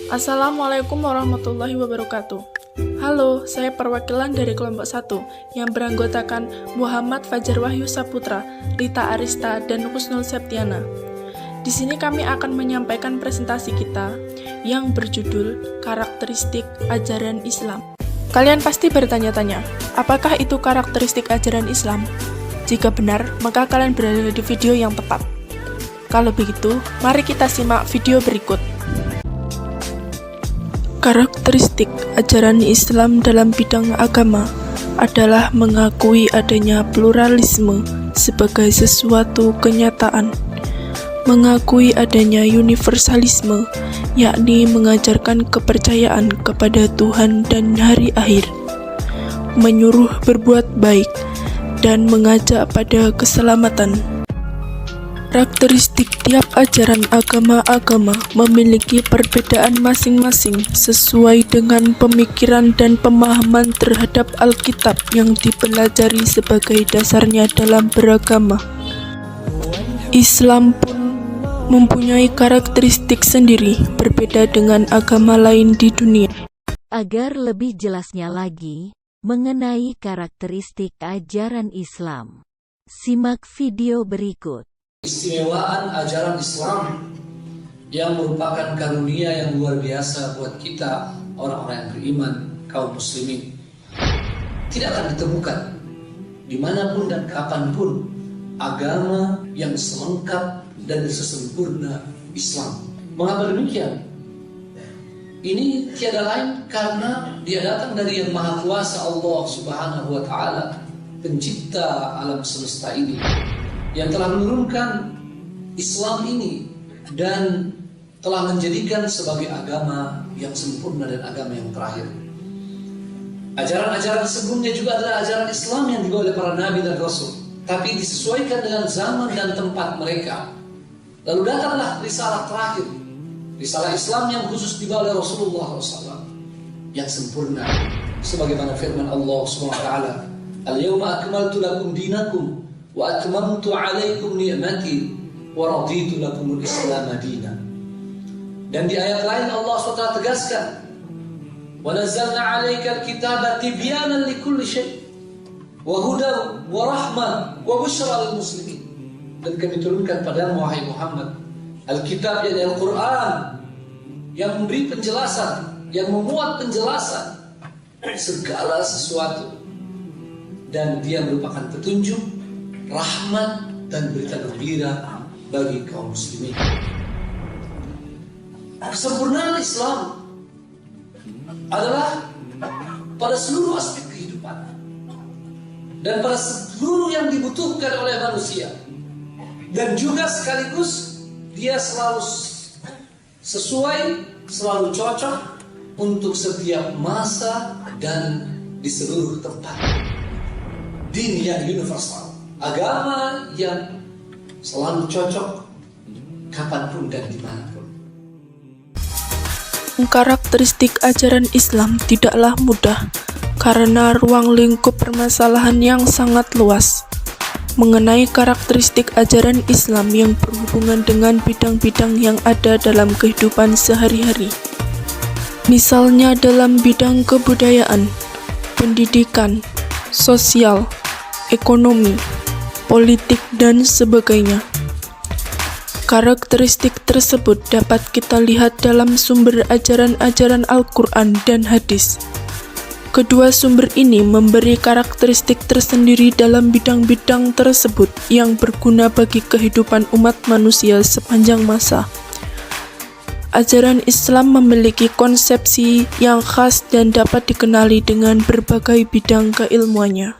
Assalamualaikum warahmatullahi wabarakatuh. Halo, saya perwakilan dari kelompok 1 yang beranggotakan Muhammad Fajar Wahyu Saputra, Rita Arista, dan Husnul Septiana. Di sini kami akan menyampaikan presentasi kita yang berjudul Karakteristik Ajaran Islam. Kalian pasti bertanya-tanya, apakah itu karakteristik ajaran Islam? Jika benar, maka kalian berada di video yang tepat. Kalau begitu, mari kita simak video berikut. Karakteristik ajaran Islam dalam bidang agama adalah mengakui adanya pluralisme sebagai sesuatu kenyataan, mengakui adanya universalisme, yakni mengajarkan kepercayaan kepada Tuhan dan hari akhir, menyuruh berbuat baik, dan mengajak pada keselamatan. Karakteristik tiap ajaran agama-agama memiliki perbedaan masing-masing sesuai dengan pemikiran dan pemahaman terhadap Alkitab yang dipelajari sebagai dasarnya dalam beragama. Islam pun mempunyai karakteristik sendiri, berbeda dengan agama lain di dunia. Agar lebih jelasnya lagi mengenai karakteristik ajaran Islam, simak video berikut. Istimewaan ajaran Islam yang merupakan karunia yang luar biasa buat kita orang-orang yang beriman, kaum muslimin, tidak akan ditemukan dimanapun dan kapanpun agama yang selengkap dan sesempurna Islam. Mengapa demikian? Ini tiada lain karena dia datang dari Yang Maha Kuasa Allah Subhanahu wa Ta'ala, pencipta alam semesta ini, yang telah menurunkan Islam ini dan telah menjadikan sebagai agama yang sempurna dan agama yang terakhir. Ajaran-ajaran sebelumnya juga adalah ajaran Islam yang dibawa oleh para nabi dan rasul, tapi disesuaikan dengan zaman dan tempat mereka. Lalu datanglah risalah terakhir, risalah Islam yang khusus dibawa oleh Rasulullah SAW, yang sempurna, sebagaimana firman Allah SWT, Al-yawma akmaltu lakum dinakum wa atmamtu alaikum ni'mati wa raditu lakumul Islam madina. Dan di ayat lain Allah SWT tegaskan, wa nazzalna alaikal kitaba tibyanan likulli syai' wa hudan wa rahmah wa busyra lil muslimin. Dan kami turunkan padamu wahai Muhammad Alkitab, yakni Al-Quran, yang memberi penjelasan, yang memuat penjelasan segala sesuatu, dan dia merupakan petunjuk, rahmat, dan berita gembira bagi kaum muslimin. Kesempurnaan Islam adalah pada seluruh aspek kehidupan dan pada seluruh yang dibutuhkan oleh manusia, dan juga sekaligus dia selalu sesuai, selalu cocok untuk setiap masa dan di seluruh tempat. Din yang universal, agama yang selalu cocok kapanpun dan dimanapun. Karakteristik ajaran Islam tidaklah mudah karena ruang lingkup permasalahan yang sangat luas. Mengenai karakteristik ajaran Islam yang berhubungan dengan bidang-bidang yang ada dalam kehidupan sehari-hari. Misalnya dalam bidang kebudayaan, pendidikan, sosial, ekonomi, politik, dan sebagainya. Karakteristik tersebut dapat kita lihat dalam sumber ajaran-ajaran Al-Quran dan hadis. Kedua sumber ini memberi karakteristik tersendiri dalam bidang-bidang tersebut yang berguna bagi kehidupan umat manusia sepanjang masa. Ajaran Islam memiliki konsepsi yang khas dan dapat dikenali dengan berbagai bidang keilmuannya.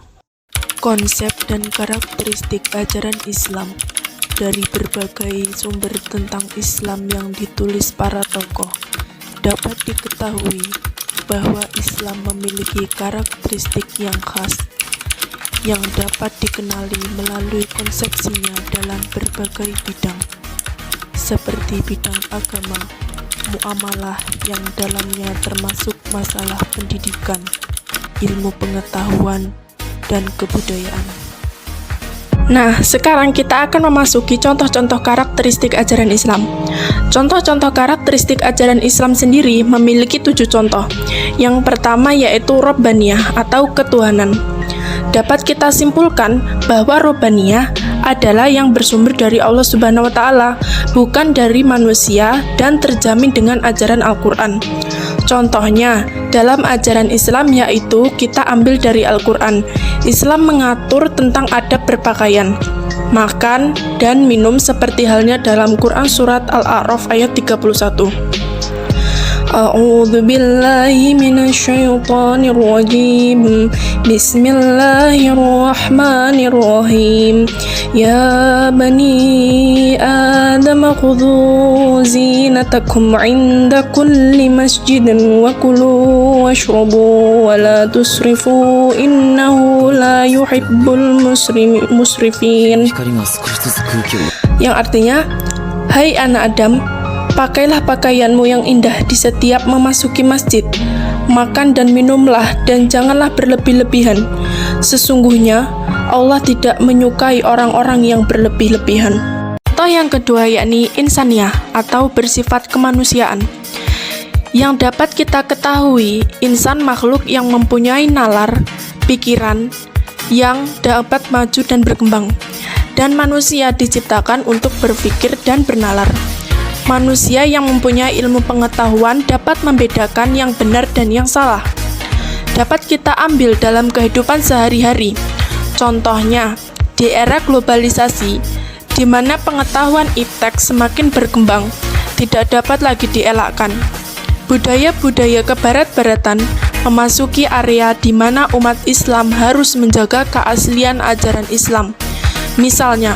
Konsep dan karakteristik ajaran Islam dari berbagai sumber tentang Islam yang ditulis para tokoh dapat diketahui bahwa Islam memiliki karakteristik yang khas yang dapat dikenali melalui konsepsinya dalam berbagai bidang, seperti bidang agama, muamalah yang dalamnya termasuk masalah pendidikan, ilmu pengetahuan, dan kebudayaan. Nah, sekarang kita akan memasuki contoh-contoh karakteristik ajaran Islam. Contoh-contoh karakteristik ajaran Islam sendiri memiliki 7 contoh. Yang pertama yaitu Robbaniyah atau ketuhanan. Dapat kita simpulkan bahwa Robbaniyah adalah yang bersumber dari Allah Subhanahu wa Ta'ala, bukan dari manusia, dan terjamin dengan ajaran Al-Quran. Contohnya, dalam ajaran Islam yaitu kita ambil dari Al-Quran. Islam mengatur tentang adab berpakaian, makan, dan minum seperti halnya dalam Quran surat Al-A'raf ayat 31. A'udzu billahi minasyaitonir rajim. Bismillahirrahmanirrahim. Ya bani Adam khudhu zinatakum 'inda kulli masjidin wa kulu washrabu wa la tusrifu innahu la yuhibbul musrifin. Yang artinya, hai anak Adam, pakailah pakaianmu yang indah di setiap memasuki masjid. Makan dan minumlah dan janganlah berlebih-lebihan. Sesungguhnya Allah tidak menyukai orang-orang yang berlebih-lebihan. Contoh yang kedua yakni insaniyah atau bersifat kemanusiaan. Yang dapat kita ketahui, insan makhluk yang mempunyai nalar, pikiran yang dapat maju dan berkembang. Dan manusia diciptakan untuk berpikir dan bernalar. Manusia yang mempunyai ilmu pengetahuan dapat membedakan yang benar dan yang salah. Dapat kita ambil dalam kehidupan sehari-hari. Contohnya, di era globalisasi, di mana pengetahuan iptek semakin berkembang, tidak dapat lagi dielakkan. Budaya-budaya kebarat-baratan memasuki area di mana umat Islam harus menjaga keaslian ajaran Islam. Misalnya,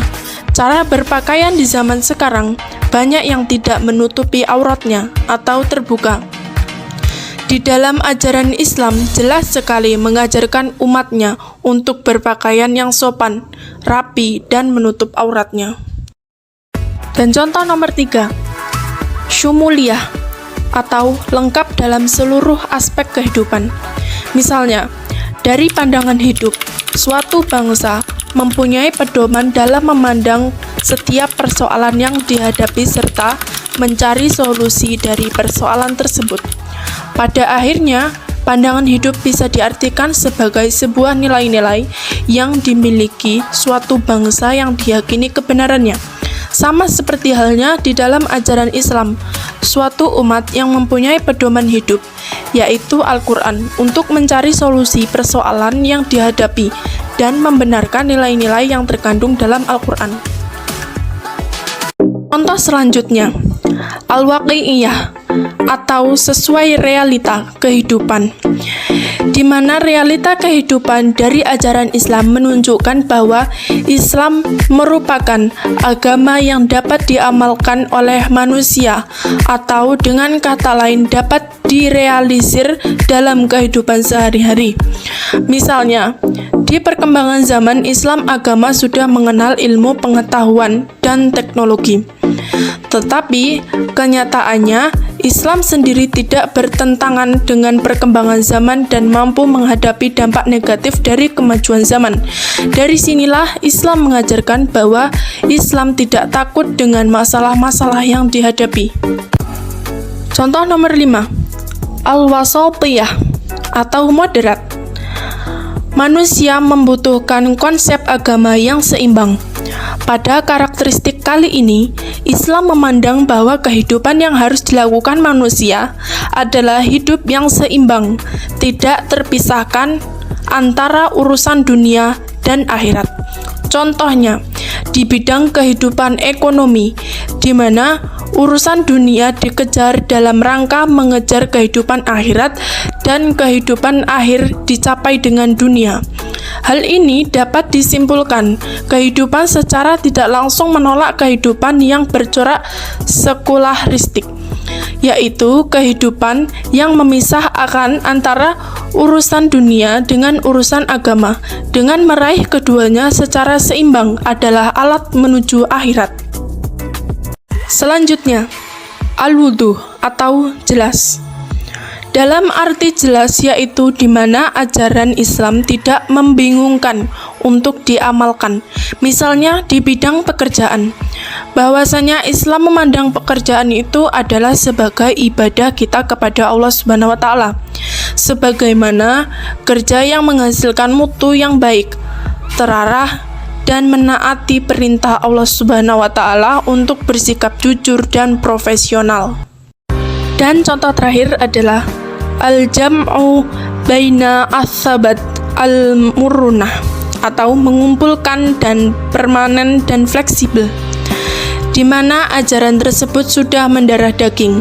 cara berpakaian di zaman sekarang banyak yang tidak menutupi auratnya atau terbuka. Di dalam ajaran Islam jelas sekali mengajarkan umatnya untuk berpakaian yang sopan, rapi, dan menutup auratnya. Dan contoh nomor 3, syumuliyah atau lengkap dalam seluruh aspek kehidupan. Misalnya, dari pandangan hidup, suatu bangsa mempunyai pedoman dalam memandang setiap persoalan yang dihadapi serta mencari solusi dari persoalan tersebut. Pada akhirnya, pandangan hidup bisa diartikan sebagai sebuah nilai-nilai yang dimiliki suatu bangsa yang diyakini kebenarannya. Sama seperti halnya di dalam ajaran Islam, suatu umat yang mempunyai pedoman hidup, yaitu Al-Quran, untuk mencari solusi persoalan yang dihadapi dan membenarkan nilai-nilai yang terkandung dalam Al-Quran. Contoh selanjutnya, al-waqi'iyah atau sesuai realita kehidupan, di mana realita kehidupan dari ajaran Islam menunjukkan bahwa Islam merupakan agama yang dapat diamalkan oleh manusia atau dengan kata lain dapat direalisir dalam kehidupan sehari-hari. Misalnya, di perkembangan zaman Islam agama sudah mengenal ilmu pengetahuan dan teknologi. Tetapi kenyataannya Islam sendiri tidak bertentangan dengan perkembangan zaman dan mampu menghadapi dampak negatif dari kemajuan zaman. Dari sinilah Islam mengajarkan bahwa Islam tidak takut dengan masalah-masalah yang dihadapi. Contoh nomor 5, al-wasatiyah atau moderat. Manusia membutuhkan konsep agama yang seimbang. Pada karakteristik kali ini, Islam memandang bahwa kehidupan yang harus dilakukan manusia adalah hidup yang seimbang, tidak terpisahkan antara urusan dunia dan akhirat. Contohnya, di bidang kehidupan ekonomi, di mana urusan dunia dikejar dalam rangka mengejar kehidupan akhirat dan kehidupan akhir dicapai dengan dunia. Hal ini dapat disimpulkan, kehidupan secara tidak langsung menolak kehidupan yang bercorak sekularistik, yaitu kehidupan yang memisahkan antara urusan dunia dengan urusan agama. Dengan meraih keduanya secara seimbang adalah alat menuju akhirat. Selanjutnya, al-wudhu atau jelas. Dalam arti jelas, yaitu di mana ajaran Islam tidak membingungkan untuk diamalkan. Misalnya di bidang pekerjaan, bahwasanya Islam memandang pekerjaan itu adalah sebagai ibadah kita kepada Allah Subhanahu wa taala. Sebagaimana kerja yang menghasilkan mutu yang baik, terarah dan menaati perintah Allah Subhanahu wa taala untuk bersikap jujur dan profesional. Dan contoh terakhir adalah al-jam'u baina as-sabat al-murunah, atau mengumpulkan dan permanen dan fleksibel, di mana ajaran tersebut sudah mendarah daging.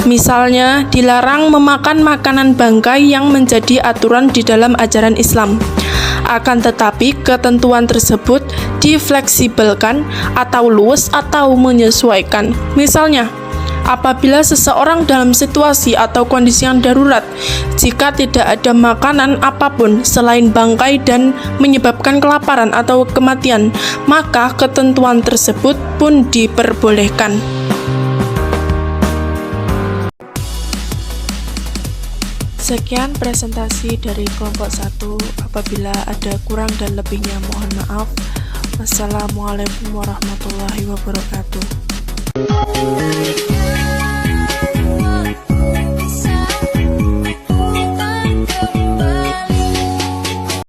Misalnya, dilarang memakan makanan bangkai yang menjadi aturan di dalam ajaran Islam. Akan tetapi, ketentuan tersebut difleksibelkan atau luas atau menyesuaikan. Misalnya, apabila seseorang dalam situasi atau kondisi yang darurat, jika tidak ada makanan apapun selain bangkai dan menyebabkan kelaparan atau kematian, maka ketentuan tersebut pun diperbolehkan. Sekian presentasi dari kelompok 1. Apabila ada kurang dan lebihnya mohon maaf. Wassalamualaikum warahmatullahi wabarakatuh.